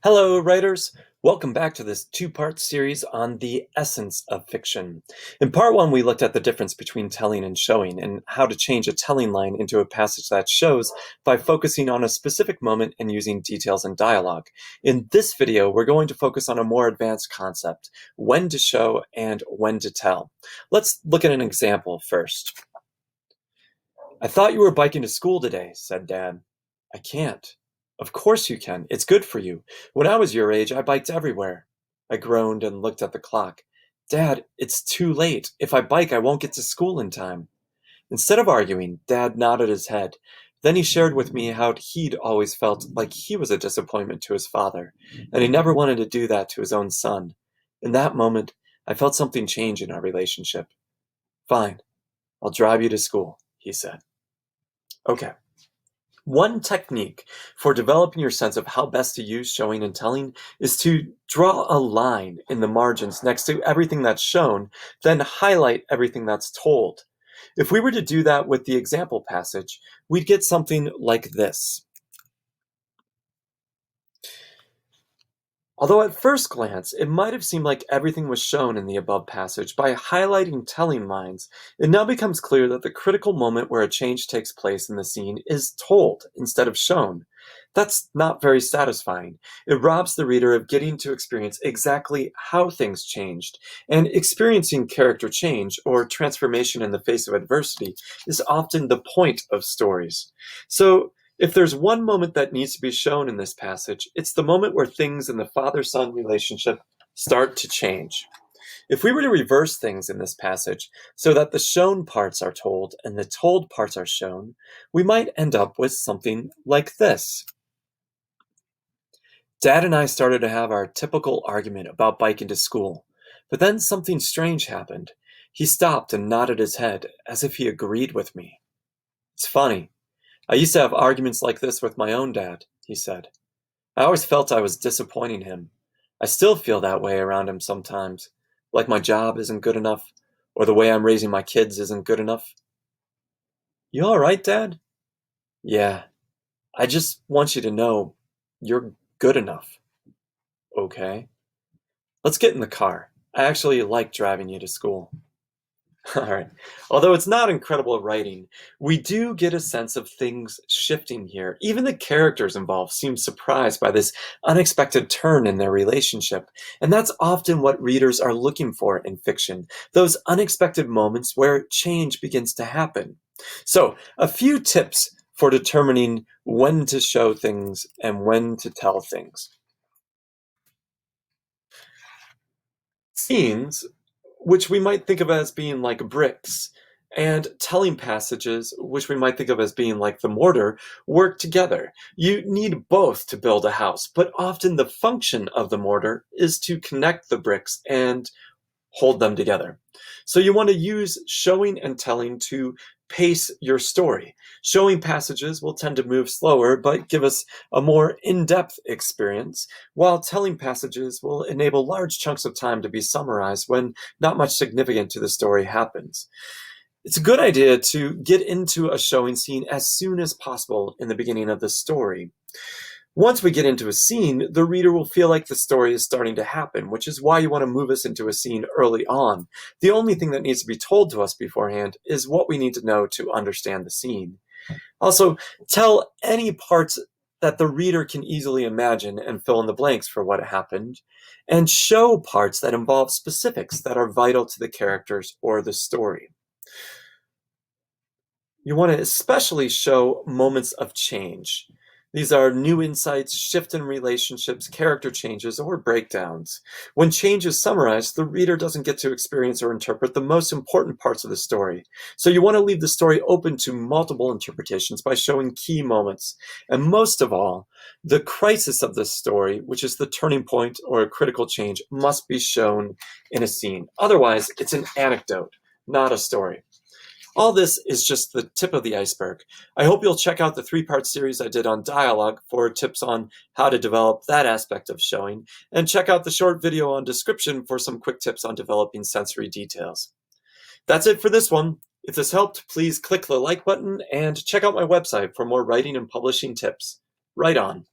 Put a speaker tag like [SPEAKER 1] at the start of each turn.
[SPEAKER 1] Hello, writers! Welcome back to this two-part series on the essence of fiction. In part one, we looked at the difference between telling and showing and how to change a telling line into a passage that shows by focusing on a specific moment and using details and dialogue. In this video, we're going to focus on a more advanced concept, when to show and when to tell. Let's look at an example first. "I thought you were biking to school today," said Dad. "I can't." "Of course you can. It's good for you. When I was your age, I biked everywhere." I groaned and looked at the clock. "Dad, it's too late. If I bike, I won't get to school in time." Instead of arguing, Dad nodded his head. Then he shared with me how he'd always felt like he was a disappointment to his father, and he never wanted to do that to his own son. In that moment, I felt something change in our relationship. "Fine, I'll drive you to school," he said. Okay. One technique for developing your sense of how best to use showing and telling is to draw a line in the margins next to everything that's shown, then highlight everything that's told. If we were to do that with the example passage, we'd get something like this. Although at first glance, it might have seemed like everything was shown in the above passage, by highlighting telling lines, it now becomes clear that the critical moment where a change takes place in the scene is told instead of shown. That's not very satisfying. It robs the reader of getting to experience exactly how things changed, and experiencing character change or transformation in the face of adversity is often the point of stories. So, if there's one moment that needs to be shown in this passage, it's the moment where things in the father-son relationship start to change. If we were to reverse things in this passage so that the shown parts are told and the told parts are shown, we might end up with something like this. Dad and I started to have our typical argument about biking to school, but then something strange happened. He stopped and nodded his head as if he agreed with me. "It's funny. I used to have arguments like this with my own dad," he said. "I always felt I was disappointing him. I still feel that way around him sometimes, like my job isn't good enough, or the way I'm raising my kids isn't good enough." "You all right, Dad?" "Yeah, I just want you to know you're good enough." "Okay. Let's get in the car. I actually like driving you to school." All right. Although it's not incredible writing, we do get a sense of things shifting here. Even the characters involved seem surprised by this unexpected turn in their relationship. And that's often what readers are looking for in fiction, those unexpected moments where change begins to happen. So, a few tips for determining when to show things and when to tell things. Scenes, which we might think of as being like bricks, and telling passages, which we might think of as being like the mortar, work together. You need both to build a house, but often the function of the mortar is to connect the bricks and hold them together. So you want to use showing and telling to pace your story. Showing passages will tend to move slower, but give us a more in-depth experience, while telling passages will enable large chunks of time to be summarized when not much significant to the story happens. It's a good idea to get into a showing scene as soon as possible in the beginning of the story. Once we get into a scene, the reader will feel like the story is starting to happen, which is why you want to move us into a scene early on. The only thing that needs to be told to us beforehand is what we need to know to understand the scene. Also, tell any parts that the reader can easily imagine and fill in the blanks for what happened, and show parts that involve specifics that are vital to the characters or the story. You want to especially show moments of change. These are new insights, shift in relationships, character changes, or breakdowns. When change is summarized, the reader doesn't get to experience or interpret the most important parts of the story. So you want to leave the story open to multiple interpretations by showing key moments. And most of all, the crisis of the story, which is the turning point or a critical change, must be shown in a scene. Otherwise, it's an anecdote, not a story. All this is just the tip of the iceberg. I hope you'll check out the three-part series I did on dialogue for tips on how to develop that aspect of showing, and check out the short video on description for some quick tips on developing sensory details. That's it for this one. If this helped, please click the like button and check out my website for more writing and publishing tips. Write on.